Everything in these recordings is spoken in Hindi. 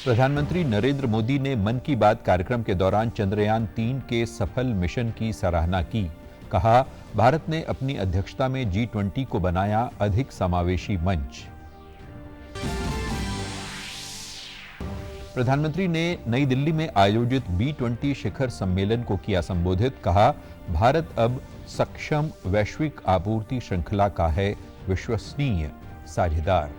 प्रधानमंत्री नरेंद्र मोदी ने मन की बात कार्यक्रम के दौरान चंद्रयान 3 के सफल मिशन की सराहना की। कहा, भारत ने अपनी अध्यक्षता में G20 को बनाया अधिक समावेशी मंच। प्रधानमंत्री ने नई दिल्ली में आयोजित B20 शिखर सम्मेलन को किया संबोधित। कहा, भारत अब सक्षम वैश्विक आपूर्ति श्रृंखला का है विश्वसनीय साझेदार।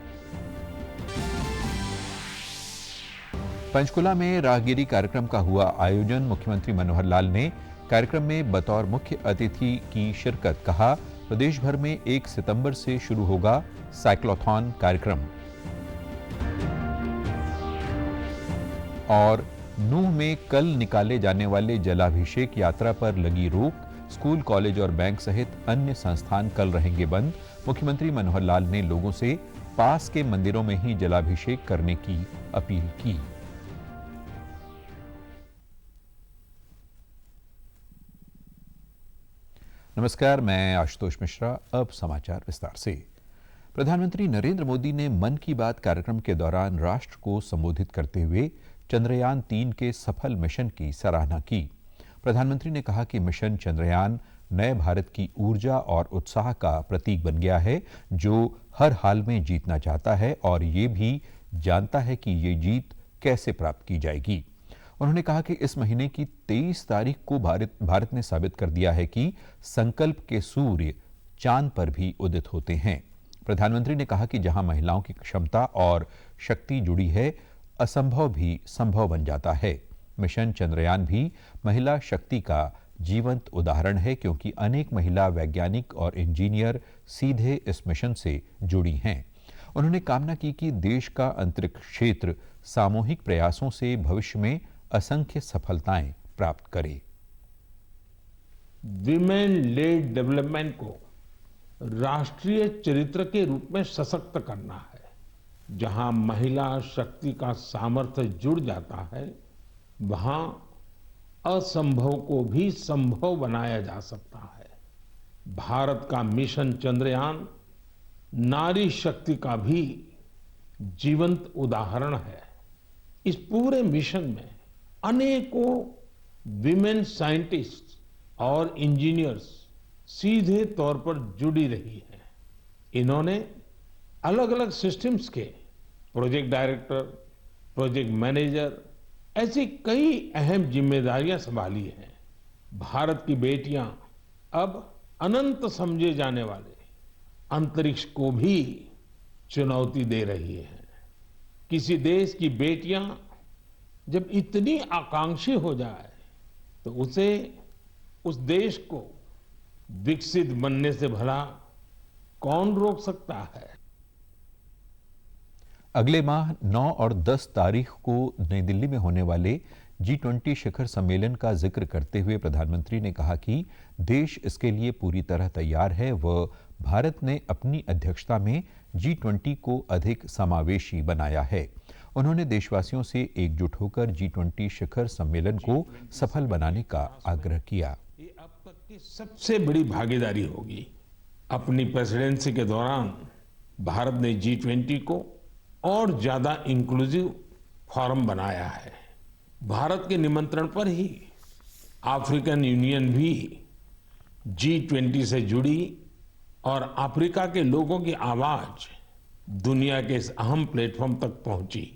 पंचकुला में राहगिरी कार्यक्रम का हुआ आयोजन। मुख्यमंत्री मनोहर लाल ने कार्यक्रम में बतौर मुख्य अतिथि की शिरकत। कहा, प्रदेश भर में 1 सितंबर से शुरू होगा साइक्लोथॉन कार्यक्रम। और नूंह में कल निकाले जाने वाले जलाभिषेक यात्रा पर लगी रोक। स्कूल, कॉलेज और बैंक सहित अन्य संस्थान कल रहेंगे बंद। मुख्यमंत्री मनोहर लाल ने लोगों से पास के मंदिरों में ही जलाभिषेक करने की अपील की। नमस्कार, मैं आशुतोष मिश्रा। अब समाचार विस्तार से। प्रधानमंत्री नरेंद्र मोदी ने मन की बात कार्यक्रम के दौरान राष्ट्र को संबोधित करते हुए चंद्रयान 3 के सफल मिशन की सराहना की। प्रधानमंत्री ने कहा कि मिशन चंद्रयान नए भारत की ऊर्जा और उत्साह का प्रतीक बन गया है, जो हर हाल में जीतना चाहता है और ये भी जानता है कि ये जीत कैसे प्राप्त की जाएगी। उन्होंने कहा कि इस महीने की 23 तारीख को भारत ने साबित कर दिया है कि संकल्प के सूर्य चांद पर भी उदित होते हैं। प्रधानमंत्री ने कहा कि जहां महिलाओं की क्षमता और शक्ति जुड़ी है, असंभव भी संभव बन जाता है। मिशन चंद्रयान भी महिला शक्ति का जीवंत उदाहरण है, क्योंकि अनेक महिला वैज्ञानिक और इंजीनियर सीधे इस मिशन से जुड़ी हैं। उन्होंने कामना की कि देश का अंतरिक्ष क्षेत्र सामूहिक प्रयासों से भविष्य में असंख्य सफलताएं प्राप्त करे। विमेन लेड डेवलपमेंट को राष्ट्रीय चरित्र के रूप में सशक्त करना है। जहां महिला शक्ति का सामर्थ्य जुड़ जाता है, वहां असंभव को भी संभव बनाया जा सकता है। भारत का मिशन चंद्रयान नारी शक्ति का भी जीवंत उदाहरण है। इस पूरे मिशन में अनेकों विमेन साइंटिस्ट और इंजीनियर्स सीधे तौर पर जुड़ी रही हैं। इन्होंने अलग अलग सिस्टम्स के प्रोजेक्ट डायरेक्टर, प्रोजेक्ट मैनेजर, ऐसी कई अहम जिम्मेदारियां संभाली हैं। भारत की बेटियां अब अनंत समझे जाने वाले अंतरिक्ष को भी चुनौती दे रही हैं। किसी देश की बेटियां जब इतनी आकांक्षी हो जाए, तो उसे, उस देश को विकसित बनने से भला कौन रोक सकता है। अगले माह 9 और 10 तारीख को नई दिल्ली में होने वाले G20 शिखर सम्मेलन का जिक्र करते हुए प्रधानमंत्री ने कहा कि देश इसके लिए पूरी तरह तैयार है। वह भारत ने अपनी अध्यक्षता में G20 को अधिक समावेशी बनाया है। उन्होंने देशवासियों से एकजुट होकर G20 शिखर सम्मेलन को सफल बनाने का आग्रह किया। ये अब तक की सबसे बड़ी भागीदारी होगी। अपनी प्रेसिडेंसी के दौरान भारत ने G20 को और ज्यादा इंक्लूसिव फोरम बनाया है। भारत के निमंत्रण पर ही अफ्रीकन यूनियन भी G20 से जुड़ी और अफ्रीका के लोगों की आवाज दुनिया के इस अहम प्लेटफॉर्म तक पहुंची।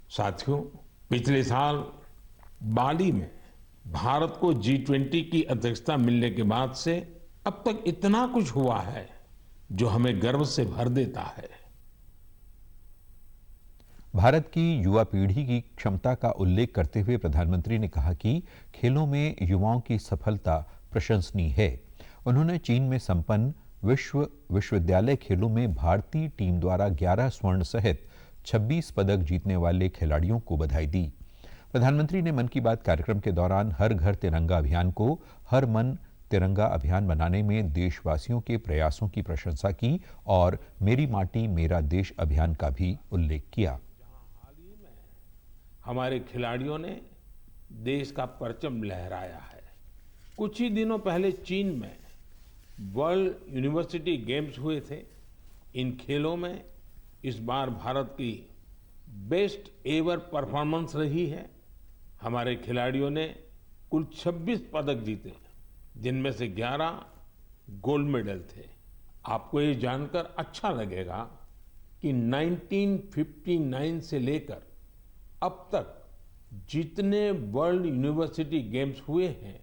साथियों, पिछले साल बाली में भारत को G20 की अध्यक्षता मिलने के बाद से अब तक इतना कुछ हुआ है जो हमें गर्व से भर देता है। भारत की युवा पीढ़ी की क्षमता का उल्लेख करते हुए प्रधानमंत्री ने कहा कि खेलों में युवाओं की सफलता प्रशंसनीय है। उन्होंने चीन में संपन्न विश्वविद्यालय खेलों में भारतीय टीम द्वारा 11 स्वर्ण सहित 26 पदक जीतने वाले खिलाड़ियों को बधाई दी। प्रधानमंत्री ने मन की बात कार्यक्रम के दौरान हर घर तिरंगा अभियान को हर मन तिरंगा अभियान बनाने में देशवासियों के प्रयासों की प्रशंसा की और मेरी माटी मेरा देश अभियान का भी उल्लेख किया। हमारे खिलाड़ियों ने देश का परचम लहराया है। कुछ ही दिनों पहले चीन में वर्ल्ड यूनिवर्सिटी गेम्स हुए थे। इन खेलों में इस बार भारत की बेस्ट एवर परफॉर्मेंस रही है। हमारे खिलाड़ियों ने कुल 26 पदक जीते, जिनमें से 11 गोल्ड मेडल थे। आपको ये जानकर अच्छा लगेगा कि 1959 से लेकर अब तक जितने वर्ल्ड यूनिवर्सिटी गेम्स हुए हैं,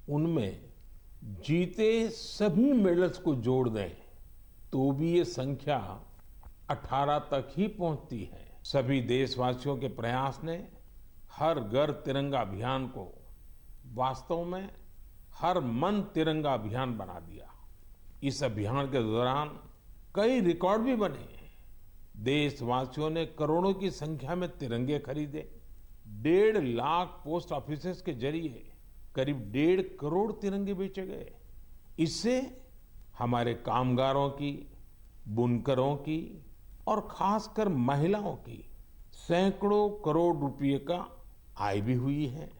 उनमें जीते सभी मेडल्स को जोड़ दें तो भी ये संख्या 18 तक ही पहुंचती है। सभी देशवासियों के प्रयास ने हर घर तिरंगा अभियान को वास्तव में हर मन तिरंगा अभियान बना दिया। इस अभियान के दौरान कई रिकॉर्ड भी बने। देशवासियों ने करोड़ों की संख्या में तिरंगे खरीदे। 1.5 लाख पोस्ट ऑफिसेस के जरिए करीब 1.5 करोड़ तिरंगे बेचे गए। इससे हमारे कामगारों की, बुनकरों की और खासकर महिलाओं की सैकड़ों करोड़ रुपए का आय भी हुई है।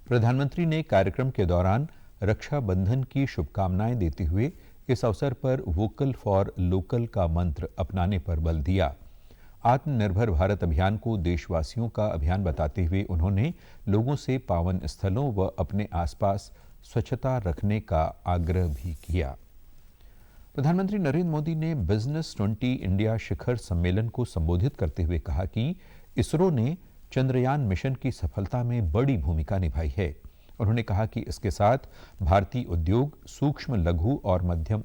प्रधानमंत्री ने कार्यक्रम के दौरान रक्षाबंधन की शुभकामनाएं देते हुए इस अवसर पर वोकल फॉर लोकल का मंत्र अपनाने पर बल दिया। आत्मनिर्भर भारत अभियान को देशवासियों का अभियान बताते हुए उन्होंने लोगों से पावन स्थलों व अपने आसपास स्वच्छता रखने का आग्रह भी किया। प्रधानमंत्री नरेंद्र मोदी ने बिजनेस 20 इंडिया शिखर सम्मेलन को संबोधित करते हुए कहा कि इसरो ने चंद्रयान मिशन की सफलता में बड़ी भूमिका निभाई है। उन्होंने कहा कि इसके साथ भारतीय उद्योग, सूक्ष्म, लघु और मध्यम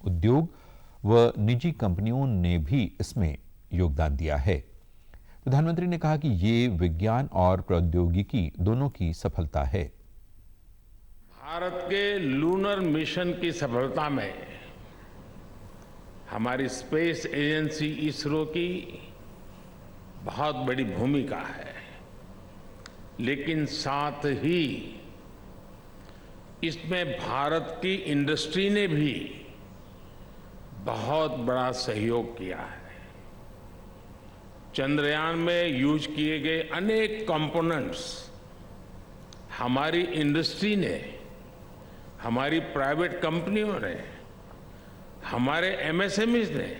उद्योग व निजी कंपनियों ने भी इसमें योगदान दिया है। प्रधानमंत्री ने कहा कि ये विज्ञान और प्रौद्योगिकी दोनों की सफलता है। भारत के लूनर मिशन की सफलता में हमारी स्पेस एजेंसी इसरो की बहुत बड़ी भूमिका है, लेकिन साथ ही इसमें भारत की इंडस्ट्री ने भी बहुत बड़ा सहयोग किया है। चंद्रयान में यूज किए गए अनेक कंपोनेंट्स हमारी इंडस्ट्री ने, हमारी प्राइवेट कंपनियों ने, हमारे एमएसएमईज ने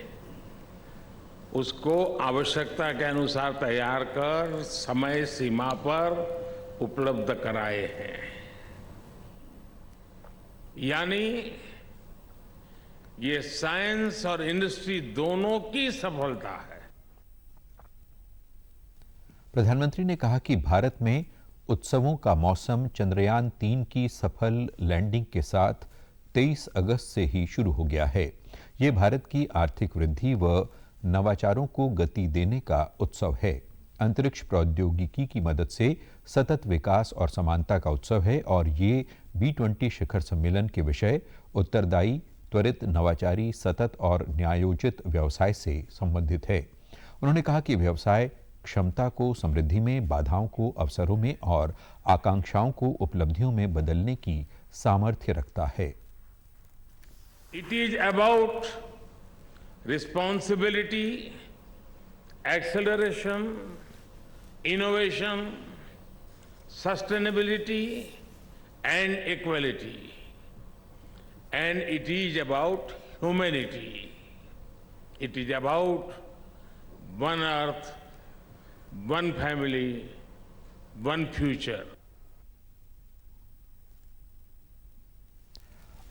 उसको आवश्यकता के अनुसार तैयार कर समय सीमा पर उपलब्ध कराए हैं। यानी ये साइंस और इंडस्ट्री दोनों की सफलता है। प्रधानमंत्री ने कहा कि भारत में उत्सवों का मौसम चंद्रयान 3 की सफल लैंडिंग के साथ 23 अगस्त से ही शुरू हो गया है। ये भारत की आर्थिक वृद्धि व नवाचारों को गति देने का उत्सव है। अंतरिक्ष प्रौद्योगिकी की मदद से सतत विकास और समानता का उत्सव है और ये B20 शिखर सम्मेलन के विषय उत्तरदायी, त्वरित, नवाचारी, सतत और न्यायोचित व्यवसाय से संबंधित है। उन्होंने कहा कि व्यवसाय क्षमता को समृद्धि में, बाधाओं को अवसरों में और आकांक्षाओं को उपलब्धियों में बदलने की सामर्थ्य रखता है। It is about responsibility, acceleration, innovation, sustainability and equality, and it is about humanity. It is about one earth, one family, one future.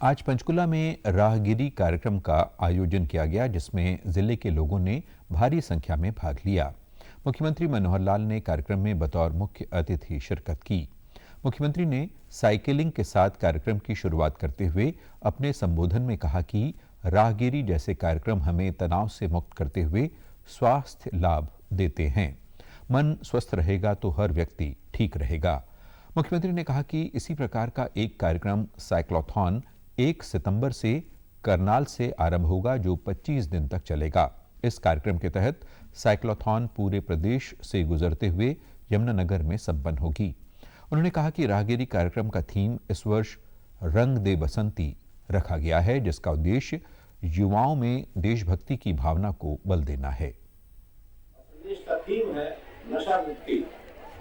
आज पंचकुला में राहगिरी कार्यक्रम का आयोजन किया गया, जिसमें जिले के लोगों ने भारी संख्या में भाग लिया। मुख्यमंत्री मनोहर लाल ने कार्यक्रम में बतौर मुख्य अतिथि शिरकत की। मुख्यमंत्री ने साइकिलिंग के साथ कार्यक्रम की शुरुआत करते हुए अपने संबोधन में कहा कि राहगिरी जैसे कार्यक्रम हमें तनाव से मुक्त करते हुए स्वास्थ्य लाभ देते हैं। मन स्वस्थ रहेगा तो हर व्यक्ति ठीक रहेगा। मुख्यमंत्री ने कहा कि इसी प्रकार का एक कार्यक्रम साइक्लोथॉन 1 सितंबर से करनाल से आरंभ होगा, जो 25 दिन तक चलेगा। इस कार्यक्रम के तहत साइक्लोथॉन पूरे प्रदेश से गुजरते हुए यमुनानगर में संपन्न होगी। उन्होंने कहा कि राहगिरी कार्यक्रम का थीम इस वर्ष रंग दे बसंती रखा गया है, जिसका उद्देश्य युवाओं में देशभक्ति की भावना को बल देना है। देश का थीम है नशा मुक्ति,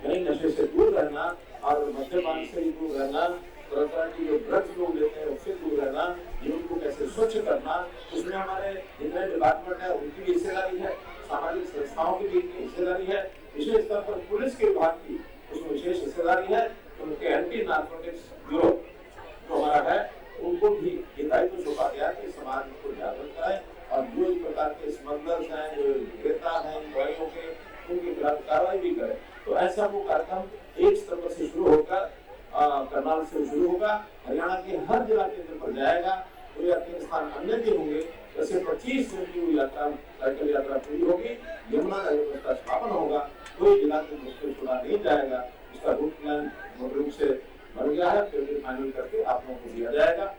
यानी नशे से दूर रहना और मद्यपान से भी दूर रहना, तरह तरह की जो ड्रग्स लोग लेते हैं उससे दूर रहना, जीवन को कैसे स्वच्छ करना। उसमें हमारे जितने डिपार्टमेंट है उनकी भी हिस्सेदारी है, सामाजिक संस्थाओं की भी हिस्सेदारी है, विशेष तौर पर पुलिस के विभाग की उसमें विशेष हिस्सेदारी है। उनके एंटी नार्कोटिक्स ब्यूरो जो हमारा है उनको भी ये दायित्व सौंपा गया कि समाज को जागरूक कराएं और जो इस प्रकार के स्मगलर्स हैं, जो विक्रेता हैं दवाइयों के, उनके खिलाफ कार्रवाई भी करें। तो ऐसा वो कार्यक्रम एक स्तर से शुरू होकर करनाल से शुरू होगा, हरियाणा के हर जिला केंद्र पर जाएगा। कोई अन्य स्थान अन्य के होंगे, जैसे 25 दिन की वो यात्रा साइकिल यात्रा पूरी होगी, यमुना नगर का स्थापन होगा, कोई जिला केंद्र से छोड़ा नहीं जाएगा। इसका रूट प्लान मुख्य रूप से बन गया है, फिर फाइनल करके आप लोगों को दिया जाएगा।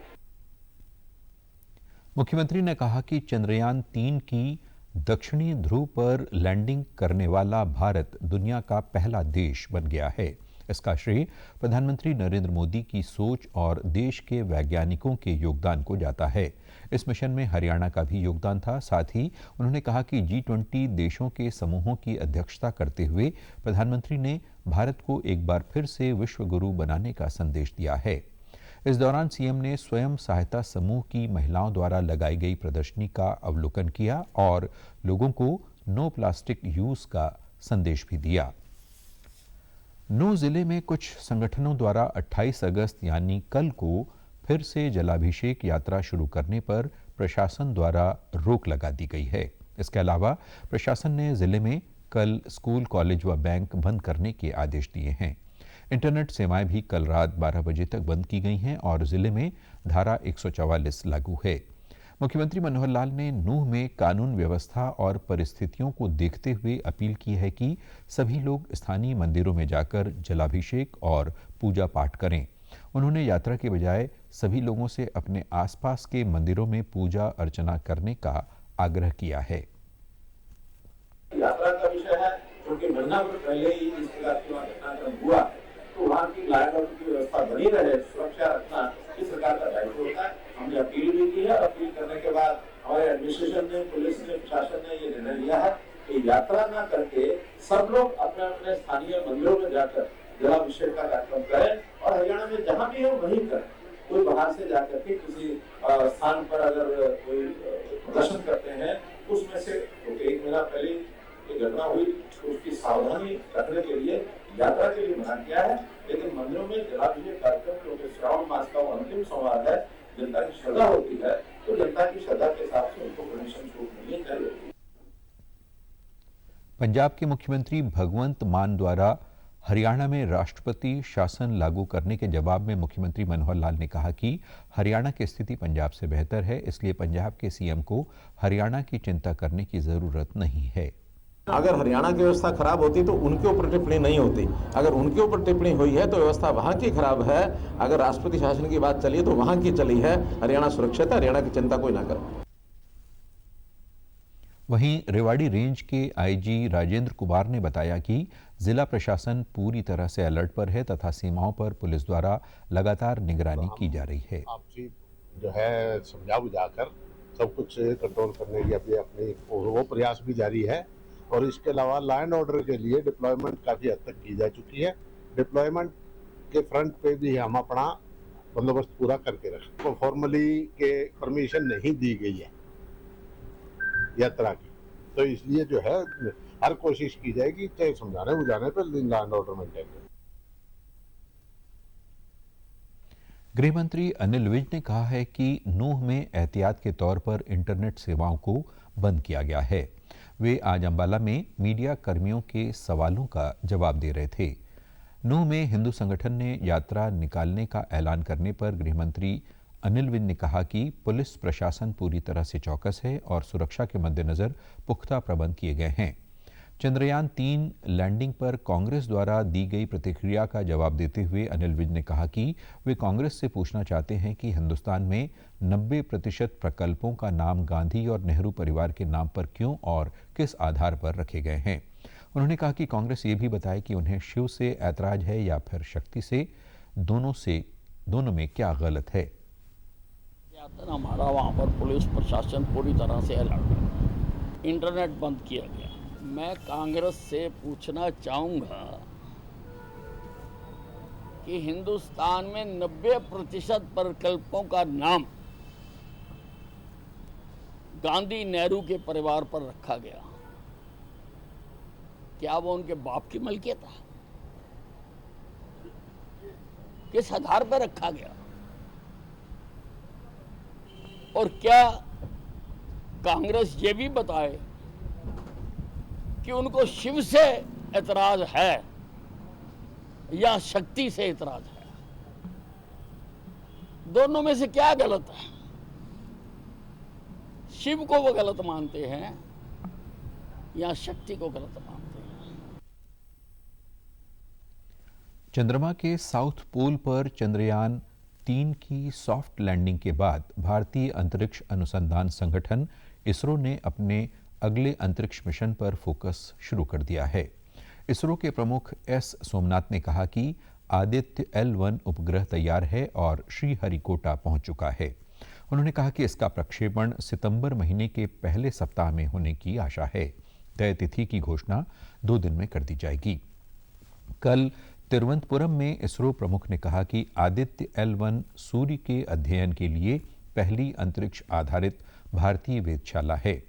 मुख्यमंत्री ने कहा कि चंद्रयान 3 की दक्षिणी ध्रुव पर लैंडिंग करने वाला भारत दुनिया का पहला देश बन गया है। इसका श्रेय प्रधानमंत्री नरेंद्र मोदी की सोच और देश के वैज्ञानिकों के योगदान को जाता है। इस मिशन में हरियाणा का भी योगदान था। साथ ही उन्होंने कहा कि G20 देशों के समूहों की अध्यक्षता करते हुए प्रधानमंत्री ने भारत को एक बार फिर से विश्व गुरु बनाने का संदेश दिया है। इस दौरान सीएम ने स्वयं सहायता समूह की महिलाओं द्वारा लगाई गई प्रदर्शनी का अवलोकन किया और लोगों को नो प्लास्टिक यूज का संदेश भी दिया। नूंह जिले में कुछ संगठनों द्वारा 28 अगस्त यानी कल को फिर से जलाभिषेक यात्रा शुरू करने पर प्रशासन द्वारा रोक लगा दी गई है। इसके अलावा प्रशासन ने जिले में कल स्कूल, कॉलेज व बैंक बंद करने के आदेश दिए हैं। इंटरनेट सेवाएं भी कल रात 12 बजे तक बंद की गई हैं और जिले में धारा 144 लागू है। मुख्यमंत्री मनोहर लाल ने नूंह में कानून व्यवस्था और परिस्थितियों को देखते हुए अपील की है कि सभी लोग स्थानीय मंदिरों में जाकर जलाभिषेक और पूजा पाठ करें। उन्होंने यात्रा के बजाय सभी लोगों से अपने आसपास के मंदिरों में पूजा अर्चना करने का आग्रह किया है। यात्रा का विषय है, क्योंकि महीना भर पहले ही इस प्रकार की घटनाक्रम हुआ है, तो वहाँ की लॉ एंड ऑर्डर की व्यवस्था बनी रहे, सुरक्षा रखना इस सरकार का दायित्व होता है। हमने अपील भी की है। अपील करने के बाद हमारे एडमिनिस्ट्रेशन ने, पुलिस ने, प्रशासन ने ये निर्णय लिया है कि यात्रा न करके सब लोग अपने अपने स्थानीय मंदिरों में जाकर जलाभिषेक का कार्यक्रम करें और हरियाणा में जहाँ भी हो वहीं करें। कोई बाहर से जाकर के किसी स्थान पर अगर कोई प्रदर्शन करते हैं, उसमें से एक महीना पहले ये घटना हुई, तो उसकी सावधानी रखने के लिए यात्रा के लिए मना किया है। लेकिन मंदिरों में जलाभिषेक कार्यक्रम, क्योंकि श्रावण मास का अंतिम सोमवार है, जनता की श्रद्धा होती है, तो जनता की श्रद्धा के हिसाब से उनको परमिशन छूट मिलनी चाहिए। पंजाब के मुख्यमंत्री भगवंत मान द्वारा हरियाणा में राष्ट्रपति शासन लागू करने के जवाब में मुख्यमंत्री मनोहर लाल ने कहा कि हरियाणा की स्थिति पंजाब से बेहतर है, इसलिए पंजाब के सीएम को हरियाणा की चिंता करने की जरूरत नहीं है। अगर हरियाणा की व्यवस्था खराब होती तो उनके ऊपर टिप्पणी नहीं होती। अगर उनके ऊपर टिप्पणी हुई है तो व्यवस्था वहां की खराब है। अगर राष्ट्रपति शासन की बात चली है तो वहां की चली है। हरियाणा सुरक्षित है, हरियाणा की चिंता कोई ना करे। वहीं रेवाड़ी रेंज के आईजी राजेंद्र कुमार ने बताया कि जिला प्रशासन पूरी तरह से अलर्ट पर है तथा सीमाओं पर पुलिस द्वारा लगातार निगरानी की जा रही है। आपसी जो है समझा बुझाकर सब कुछ कंट्रोल करने की अपनी वो प्रयास भी जारी है और इसके अलावा लॉ एंड ऑर्डर के लिए डिप्लॉयमेंट काफ़ी हद तक की जा चुकी है। डिप्लॉयमेंट के फ्रंट पे भी हम अपना बंदोबस्त पूरा करके रखें। तो फॉर्मली के परमिशन नहीं दी गई है यात्रा की, तो इसलिए जो है हर कोशिश की जाएगी चाहे समझाने बुझाने पर लॉ एंड ऑर्डर मेंटेन करें। गृह मंत्री अनिल विज ने कहा है कि नूंह में एहतियात के तौर पर इंटरनेट सेवाओं को बंद किया गया है। वे आज अंबाला में मीडिया कर्मियों के सवालों का जवाब दे रहे थे। नूंह में हिंदू संगठन ने यात्रा निकालने का ऐलान करने पर गृह मंत्री अनिल विज ने कहा कि पुलिस प्रशासन पूरी तरह से चौकस है और सुरक्षा के मद्देनजर पुख्ता प्रबंध किए गए हैं। चंद्रयान 3 लैंडिंग पर कांग्रेस द्वारा दी गई प्रतिक्रिया का जवाब देते हुए अनिल विज ने कहा कि वे कांग्रेस से पूछना चाहते हैं कि हिंदुस्तान में 90% प्रकल्पों का नाम गांधी और नेहरू परिवार के नाम पर क्यों और किस आधार पर रखे गए हैं। उन्होंने कहा कि कांग्रेस ये भी बताए कि उन्हें शिव से ऐतराज है या फिर शक्ति से, दोनों में क्या गलत है। हमारा वहाँ पर पुलिस प्रशासन पूरी तरह से अलर्ट है, इंटरनेट बंद किया गया। मैं कांग्रेस से पूछना चाहूँगा कि हिंदुस्तान में 90% प्रकल्पों का नाम गांधी नेहरू के परिवार पर रखा गया, क्या वो उनके बाप की मलकियत है? किस आधार पर रखा गया? और क्या कांग्रेस ये भी बताए कि उनको शिव से ऐतराज है या शक्ति से ऐतराज है? दोनों में से क्या गलत है? शिव को वो गलत मानते हैं या शक्ति को गलत मानते हैं? चंद्रमा के साउथ पोल पर चंद्रयान 3 की सॉफ्ट लैंडिंग के बाद भारतीय अंतरिक्ष अनुसंधान संगठन इसरो ने अपने अगले अंतरिक्ष मिशन पर फोकस शुरू कर दिया है। इसरो के प्रमुख एस सोमनाथ ने कहा कि आदित्य L1 उपग्रह तैयार है और श्रीहरिकोटा पहुंच चुका है। उन्होंने कहा कि इसका प्रक्षेपण सितंबर महीने के पहले सप्ताह में होने की आशा है। तय तिथि की घोषणा 2 दिन में कर दी जाएगी। कल तिरुवनंतपुरम में इसरो प्रमुख ने कहा कि आदित्य L1 सूर्य के अध्ययन के लिए पहली अंतरिक्ष आधारित भारतीय वेधशाला है।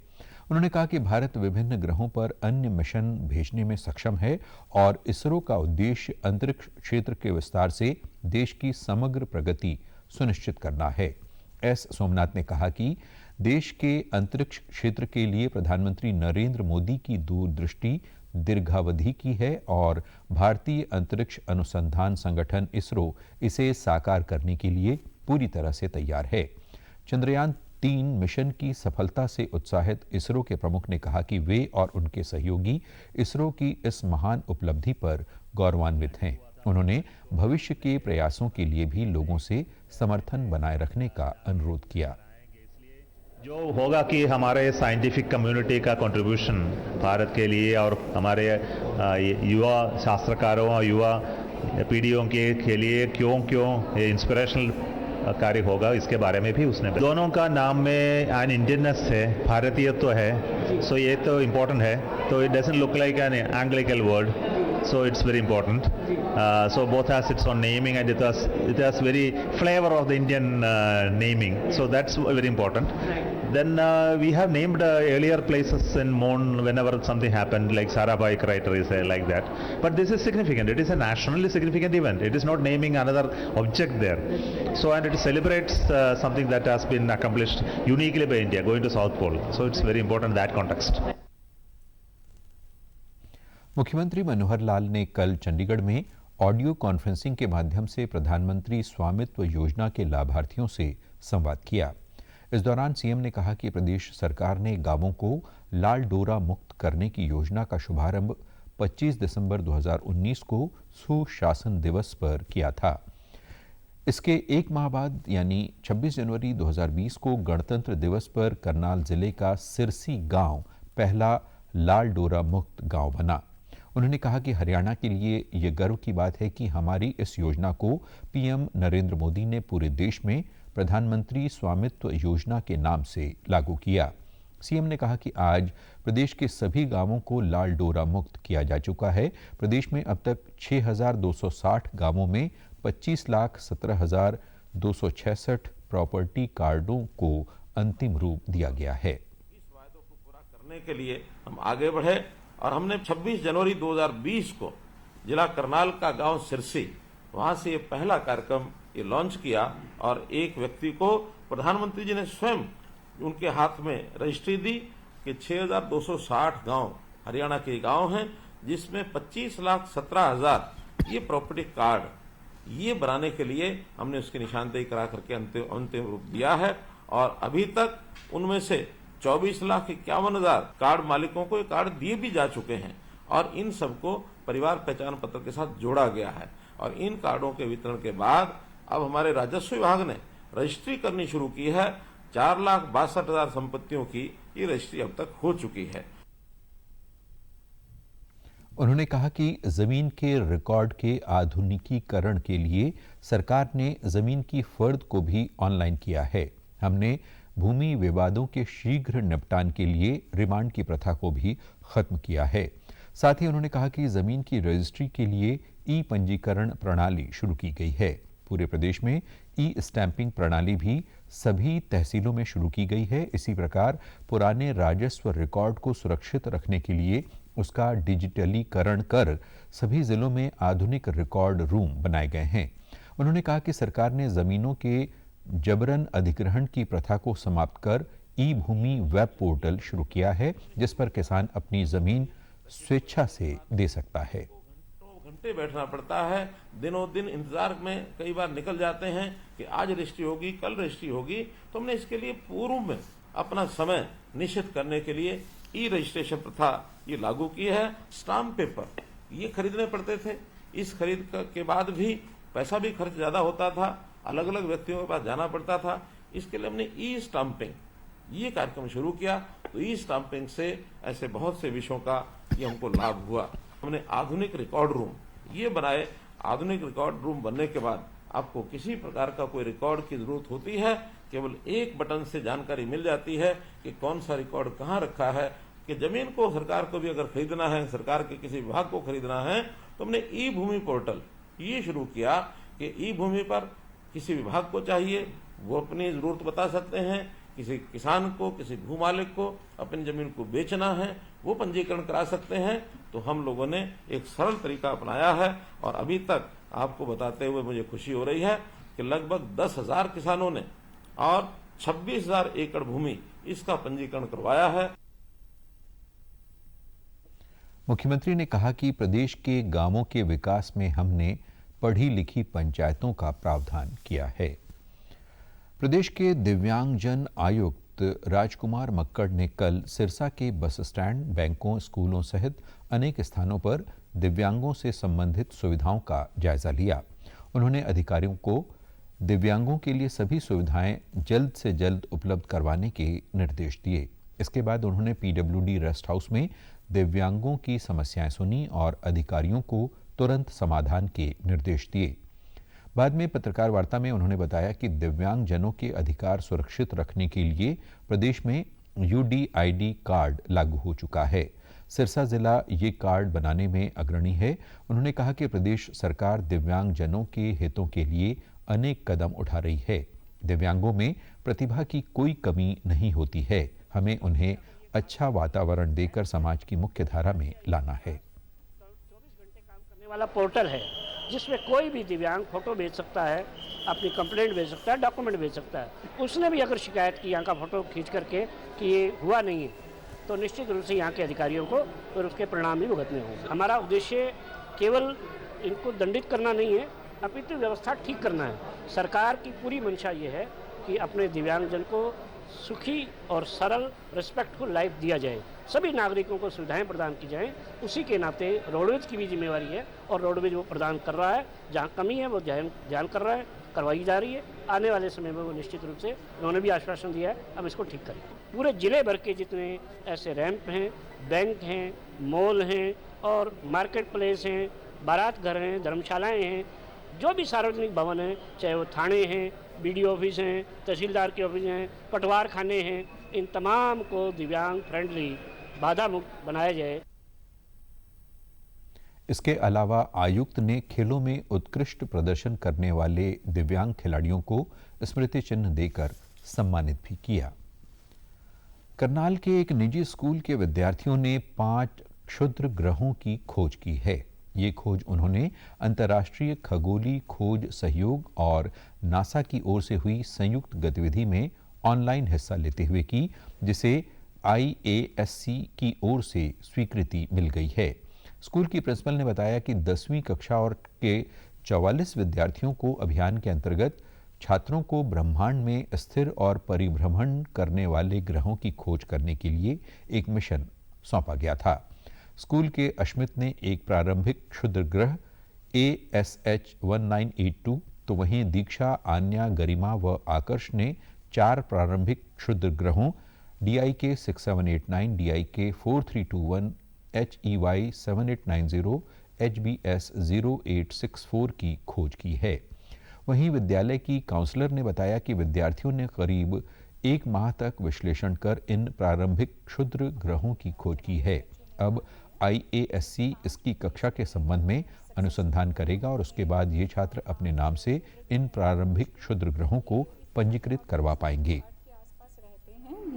उन्होंने कहा कि भारत विभिन्न ग्रहों पर अन्य मिशन भेजने में सक्षम है और इसरो का उद्देश्य अंतरिक्ष क्षेत्र के विस्तार से देश की समग्र प्रगति सुनिश्चित करना है। एस सोमनाथ ने कहा कि देश के अंतरिक्ष क्षेत्र के लिए प्रधानमंत्री नरेंद्र मोदी की दूरदृष्टि दीर्घावधि की है और भारतीय अंतरिक्ष अनुसंधान संगठन इसरो इसे साकार करने के लिए पूरी तरह से तैयार है। चंद्रयान 3 मिशन की सफलता से उत्साहित इसरो के प्रमुख ने कहा कि वे और उनके सहयोगी इसरो की इस महान उपलब्धि पर गौरवान्वित हैं। उन्होंने भविष्य के प्रयासों के लिए भी लोगों से समर्थन बनाए रखने का अनुरोध किया। जो होगा कि हमारे साइंटिफिक कम्युनिटी का कंट्रीब्यूशन भारत के लिए और हमारे युवा शास्त्रकारों और युवा पीढ़ियों के लिए क्यों ये इंस्पिरेशनल कार्य होगा, इसके बारे में भी उसने दोनों का नाम में एन इंडियननेस है, भारतीयत्व है। सो ये तो इम्पोर्टेंट है। तो it doesn't look like an एंग्लिकल word, so it's very important. So both has its own naming and it has very flavor of the Indian naming. So that's very important. Then we have named earlier places in Moon whenever something happened, like Sarabhai crater is like that. But this is significant. It is a nationally significant event. It is not naming another object there. So and it celebrates something that has been accomplished uniquely by India, going to South Pole. So it's very important in that context. मुख्यमंत्री मनोहर लाल ने कल चंडीगढ़ में ऑडियो कॉन्फ्रेंसिंग के माध्यम से प्रधानमंत्री स्वामित्व योजना के लाभार्थियों से संवाद किया। इस दौरान सीएम ने कहा कि प्रदेश सरकार ने गांवों को लाल डोरा मुक्त करने की योजना का शुभारंभ 25 दिसंबर 2019 को सुशासन दिवस पर किया था। इसके एक माह बाद यानी 26 जनवरी 2020 को गणतंत्र दिवस पर करनाल जिले का सिरसी गांव पहला लाल डोरा मुक्त गांव बना। उन्होंने कहा कि हरियाणा के लिए ये गर्व की बात है कि हमारी इस योजना को पीएम नरेंद्र मोदी ने पूरे देश में प्रधानमंत्री स्वामित्व योजना के नाम से लागू किया। सीएम ने कहा कि आज प्रदेश के सभी गांवों को लाल डोरा मुक्त किया जा चुका है। प्रदेश में अब तक 6,260 गांवों में 25,17,266 प्रॉपर्टी कार्डों को अंतिम रूप दिया गया है। इस वायदों को पूरा करने के लिए हम आगे बढ़े और हमने 26 जनवरी 2020 को जिला करनाल का गांव सिरसी, वहां से ये पहला कार्यक्रम ये लॉन्च किया और एक व्यक्ति को प्रधानमंत्री जी ने स्वयं उनके हाथ में रजिस्ट्री दी कि 6,260 गांव हरियाणा के गांव हैं, जिसमें 25,17,000 ये प्रॉपर्टी कार्ड ये बनाने के लिए हमने उसकी निशानदेही करा करके अंतिम रूप दिया है। और अभी तक उनमें से 24,51,000 कार्ड मालिकों को ये कार्ड दिए भी जा चुके हैं और इन सबको परिवार पहचान पत्र के साथ जोड़ा गया है। और इन कार्डों के वितरण के बाद अब हमारे राजस्व विभाग ने रजिस्ट्री करनी शुरू की है। 4,62,000 संपत्तियों की ये रजिस्ट्री अब तक हो चुकी है। उन्होंने कहा कि जमीन के रिकॉर्ड के आधुनिकीकरण के लिए सरकार ने जमीन की फर्द को भी ऑनलाइन किया है। हमने भूमि विवादों के शीघ्र निपटान के लिए रिमांड की प्रथा को भी खत्म किया है। साथ ही उन्होंने कहा कि जमीन की रजिस्ट्री के लिए ई पंजीकरण प्रणाली शुरू की गई है। पूरे प्रदेश में ई स्टैंपिंग प्रणाली भी सभी तहसीलों में शुरू की गई है। इसी प्रकार पुराने राजस्व रिकॉर्ड को सुरक्षित रखने के लिए उसका डिजिटलीकरण कर सभी जिलों में आधुनिक रिकॉर्ड रूम बनाए गए हैं। उन्होंने कहा कि सरकार ने जमीनों के जबरन अधिग्रहण की प्रथा को समाप्त कर ई भूमि वेब पोर्टल शुरू किया है, जिस पर किसान अपनी जमीन स्वेच्छा से दे सकता है। घंटे बैठना पड़ता है, दिनों दिन इंतजार में कई बार निकल जाते हैं कि आज रजिस्ट्री होगी, कल रजिस्ट्री होगी। तो हमने इसके लिए पूर्व में अपना समय निश्चित करने के लिए ई रजिस्ट्रेशन प्रथा ये लागू की है। स्टाम्प पेपर ये खरीदने पड़ते थे, इस खरीद के बाद भी पैसा भी खर्च ज्यादा होता था, अलग अलग व्यक्तियों के पास जाना पड़ता था। इसके लिए हमने ई स्टाम्पिंग ये कार्यक्रम शुरू किया। तो ई स्टाम्पिंग से ऐसे बहुत से विषयों का ये हमको लाभ हुआ। हमने आधुनिक रिकॉर्ड रूम ये बनाए। आधुनिक रिकॉर्ड रूम बनने के बाद आपको किसी प्रकार का कोई रिकॉर्ड की जरूरत होती है, केवल एक बटन से जानकारी मिल जाती है कि कौन सा रिकॉर्ड कहाँ रखा है। कि जमीन को सरकार को भी अगर खरीदना है, सरकार के किसी विभाग को खरीदना है, तो हमने ई भूमि पोर्टल ये शुरू किया कि ई भूमि पर किसी विभाग को चाहिए वो अपनी जरूरत बता सकते हैं, किसी किसान को, किसी भूमालिक को अपनी जमीन को बेचना है वो पंजीकरण करा सकते हैं। तो हम लोगों ने एक सरल तरीका अपनाया है और अभी तक आपको बताते हुए मुझे खुशी हो रही है कि लगभग 10,000 किसानों ने और 26,000 एकड़ भूमि इसका पंजीकरण करवाया है। मुख्यमंत्री ने कहा कि प्रदेश के गांवों के विकास में हमने पढ़ी लिखी पंचायतों का प्रावधान किया है। प्रदेश के दिव्यांगजन आयुक्त राजकुमार मक्कड़ ने कल सिरसा के बस स्टैंड, बैंकों, स्कूलों सहित अनेक स्थानों पर दिव्यांगों से संबंधित सुविधाओं का जायजा लिया। उन्होंने अधिकारियों को दिव्यांगों के लिए सभी सुविधाएं जल्द से जल्द उपलब्ध करवाने के निर्देश दिए। इसके बाद उन्होंने पीडब्ल्यूडी रेस्ट हाउस में दिव्यांगों की समस्याएं सुनी और अधिकारियों को तुरंत समाधान के निर्देश दिए। बाद में पत्रकार वार्ता में उन्होंने बताया कि दिव्यांगजनों के अधिकार सुरक्षित रखने के लिए प्रदेश में यूडीआईडी कार्ड लागू हो चुका है। सिरसा जिला ये कार्ड बनाने में अग्रणी है। उन्होंने कहा कि प्रदेश सरकार दिव्यांगजनों के हितों के लिए अनेक कदम उठा रही है। दिव्यांगों में प्रतिभा की कोई कमी नहीं होती है, हमें उन्हें अच्छा वातावरण देकर समाज की मुख्य धारा में लाना है। 24 घंटे काम करने वाला पोर्टल है जिसमें कोई भी दिव्यांग फोटो भेज सकता है, अपनी कंप्लेंट भेज सकता है, डॉक्यूमेंट भेज सकता है। उसने भी अगर शिकायत की यहाँ का फोटो खींच करके कि ये हुआ नहीं है, तो निश्चित रूप से यहाँ के अधिकारियों को और उसके परिणाम भी भुगतने होंगे। हमारा उद्देश्य केवल इनको दंडित करना नहीं है, अपितु व्यवस्था ठीक करना है। सरकार की पूरी मंशा ये है कि अपने दिव्यांगजन को सुखी और सरल रिस्पेक्टफुल लाइफ दिया जाए, सभी नागरिकों को सुविधाएं प्रदान की जाएं। उसी के नाते रोडवेज की भी जिम्मेवारी है और रोडवेज वो प्रदान कर रहा है। जहां कमी है वो ध्यान कर रहा है, करवाई जा रही है। आने वाले समय में वो निश्चित रूप से उन्होंने भी आश्वासन दिया है, अब इसको ठीक करें। पूरे जिले भर के जितने ऐसे रैंप हैं, बैंक हैं, मॉल हैं और मार्केट प्लेस हैं, बारात घर हैं, धर्मशालाएँ हैं, जो भी सार्वजनिक भवन हैं, चाहे वो थाने हैं, बीडीओ ऑफिस हैं, तहसीलदार के ऑफिस हैं, पटवार खाने हैं, इन तमाम को दिव्यांग फ्रेंडली, बाधा मुक्त बनाया जाए। इसके अलावा आयुक्त ने खेलों में उत्कृष्ट प्रदर्शन करने वाले दिव्यांग खिलाड़ियों को स्मृति चिन्ह देकर सम्मानित भी किया। करनाल के एक निजी स्कूल के विद्यार्थियों ने 5 क्षुद्र ग्रहों की खोज की है। ये खोज उन्होंने अंतर्राष्ट्रीय खगोलीय खोज सहयोग और नासा की ओर से हुई संयुक्त गतिविधि में ऑनलाइन हिस्सा लेते हुए की, जिसे IASC की ओर से स्वीकृति मिल गई है। स्कूल की प्रिंसिपल ने बताया कि 10वीं कक्षा और के 44 विद्यार्थियों को अभियान के अंतर्गत छात्रों को ब्रह्मांड में स्थिर और परिभ्रमण करने वाले ग्रहों की खोज करने के लिए एक मिशन सौंपा गया था। स्कूल के अश्मित ने एक प्रारंभिक क्षुद्र ग्रह ASH 1982, तो वहीं दीक्षा, आन्या, गरिमा व आकर्ष ने 4 प्रारंभिक क्षुद्र ग्रहों DIK 6789, DIK 4321, HEY 7890 HBS 0864 की खोज की है। वहीं विद्यालय की काउंसलर ने बताया कि विद्यार्थियों ने करीब 1 माह तक विश्लेषण कर इन प्रारंभिक क्षुद्र ग्रहों की खोज की है। अब IASC इसकी कक्षा के संबंध में अनुसंधान करेगा और उसके बाद ये छात्र अपने नाम से इन प्रारंभिक क्षुद्र ग्रहों को पंजीकृत करवा पाएंगे।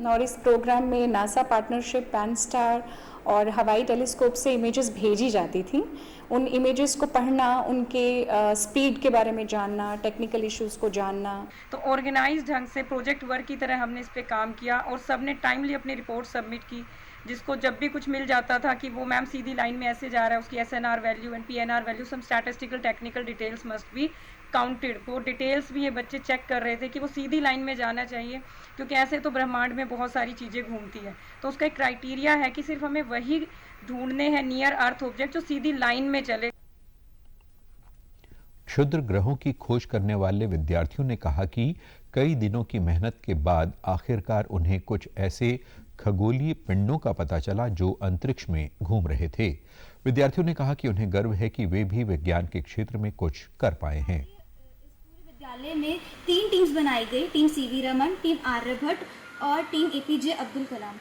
और इस प्रोग्राम में नासा पार्टनरशिप, पैनस्टार और हवाई टेलीस्कोप से इमेजेस भेजी जाती थी। उन इमेजेस को पढ़ना, उनके स्पीड के बारे में जानना, टेक्निकल इश्यूज को जानना। तो ऑर्गेनाइज ढंग से प्रोजेक्ट वर्क की तरह हमने इस पे काम किया और सबने टाइमली अपनी रिपोर्ट सबमिट की, जिसको जब भी कुछ मिल जाता था कि वो मैम सीधी लाइन में ऐसे जा रहा है, उसकी SNR value and PNR value, some statistical technical details must be counted. वो डिटेल्स भी ये बच्चे चेक कर रहे थे कि वो सीधी लाइन में जाना चाहिए, क्योंकि ऐसे तो ब्रह्मांड में बहुत सारी चीज़ें घूमती हैं। तो उसका एक क्राइटेरिया है कि सिर्फ हमें वही ढूंढने हैं नियर अर्थ ऑब्जेक्ट जो सीधी लाइन में चले। क्षुद्र ग्रहों की खोज करने वाले विद्यार्थियों ने कहा कि कई दिनों की मेहनत के बाद आखिरकार उन्हें कुछ ऐसे खगोलीय पिंडों का पता चला जो अंतरिक्ष में घूम रहे थे। विद्यार्थियों ने कहा कि उन्हें गर्व है कि वे भी विज्ञान के क्षेत्र में कुछ कर पाए हैं। विद्यालय में 3 टीम्स बनाई गई, team CV Raman, team Aryabhatta और टीम APJ अब्दुल कलाम।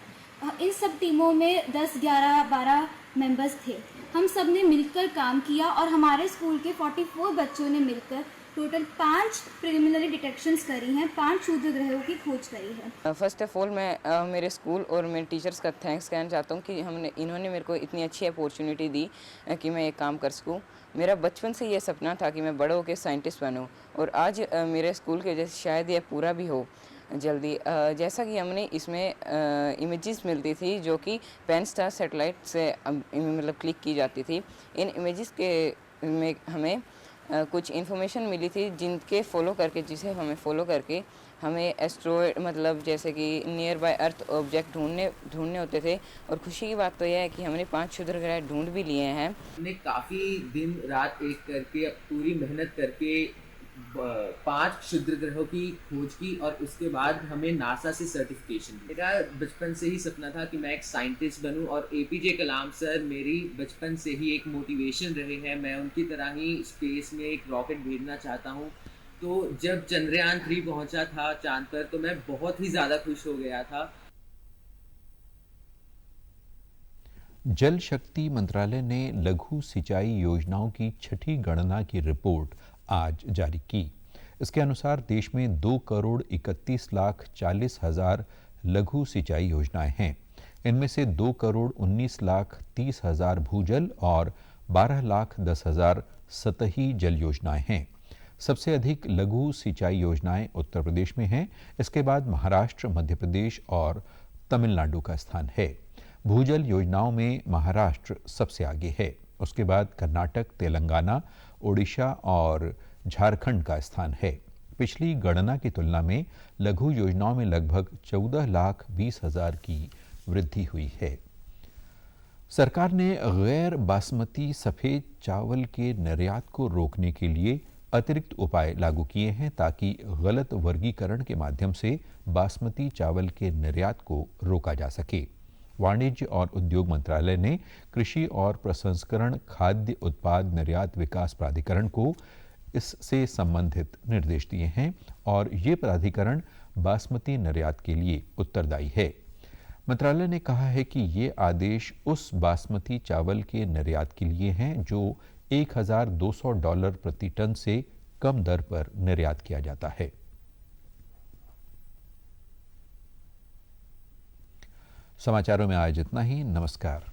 इन सब टीमों में 10, 11, 12 मेंबर्स थे। हम सब ने मिलकर काम किया और हमारे स्कूल के 44 बच्चों ने मिलकर टोटल 5 प्रिलिमिनरी डिटेक्शंस करी हैं, 5 क्षुद्र ग्रहों की खोज करी है। फर्स्ट ऑफ ऑल मैं मेरे स्कूल और मेरे टीचर्स का थैंक्स कहना चाहता हूँ कि इन्होंने मेरे को इतनी अच्छी अपॉर्चुनिटी दी कि मैं ये काम कर सकूँ। मेरा बचपन से ये सपना था कि मैं बड़ा होकर साइंटिस्ट बनूँ और आज मेरे स्कूल के जैसे शायद ये पूरा भी हो जल्दी। जैसा कि हमने इसमें इमेजेस मिलती थी जो कि पैनस्टार सैटेलाइट से मतलब क्लिक की जाती थी। इन इमेजेस के में हमें कुछ इन्फॉर्मेशन मिली थी जिसे हमें फॉलो करके हमें एस्ट्रॉयड मतलब जैसे कि नियर बाय अर्थ ऑब्जेक्ट ढूंढने होते थे। और खुशी की बात तो यह है कि हमने 5 क्षुद्र ग्रह ढूंढ भी लिए हैं। हमने काफ़ी दिन रात एक करके पूरी मेहनत करके 5 क्षुद्र ग्रहों की खोज की और उसके बाद हमें नासा से सर्टिफिकेशन दी। मेरा बचपन से ही सपना था कि मैं एक साइंटिस्ट बनूं और APJ कलाम सर मेरी बचपन से ही एक मोटिवेशन रहे हैं। मैं उनकी तरह ही स्पेस में एक रॉकेट भेजना चाहता हूं। तो जब चंद्रयान 3 पहुंचा था चांद पर तो मैं बहुत ही ज़्यादा खुश हो गया था। जल शक्ति मंत्रालय ने लघु सिंचाई योजनाओं की 6ठी गणना की रिपोर्ट आज जारी की। इसके अनुसार देश में 2,31,40,000 लघु सिंचाई योजनाएं हैं। इनमें से 2,19,30,000 भूजल और 12,10,000 सतही जल योजनाएं हैं। सबसे अधिक लघु सिंचाई योजनाएं उत्तर प्रदेश में हैं। इसके बाद महाराष्ट्र, मध्य प्रदेश और तमिलनाडु का स्थान है। भूजल योजनाओं में महाराष्ट्र सबसे आगे है। उसके बाद कर्नाटक, तेलंगाना, ओडिशा और झारखंड का स्थान है। पिछली गणना की तुलना में लघु योजनाओं में लगभग 14,20,000 की वृद्धि हुई है। सरकार ने गैर बासमती सफ़ेद चावल के निर्यात को रोकने के लिए अतिरिक्त उपाय लागू किए हैं ताकि गलत वर्गीकरण के माध्यम से बासमती चावल के निर्यात को रोका जा सके। वाणिज्य और उद्योग मंत्रालय ने कृषि और प्रसंस्करण खाद्य उत्पाद निर्यात विकास प्राधिकरण को इससे संबंधित निर्देश दिए हैं और ये प्राधिकरण बासमती निर्यात के लिए उत्तरदायी है। मंत्रालय ने कहा है कि ये आदेश उस बासमती चावल के निर्यात के लिए हैं जो $1,200 प्रति टन से कम दर पर निर्यात किया जाता है। समाचारों में आज इतना ही। नमस्कार।